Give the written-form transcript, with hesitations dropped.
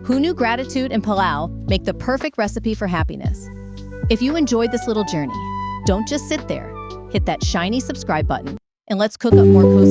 Who knew gratitude and Palau make the perfect recipe for happiness? If you enjoyed this little journey, don't just sit there. Hit that shiny subscribe button and let's cook up more cozy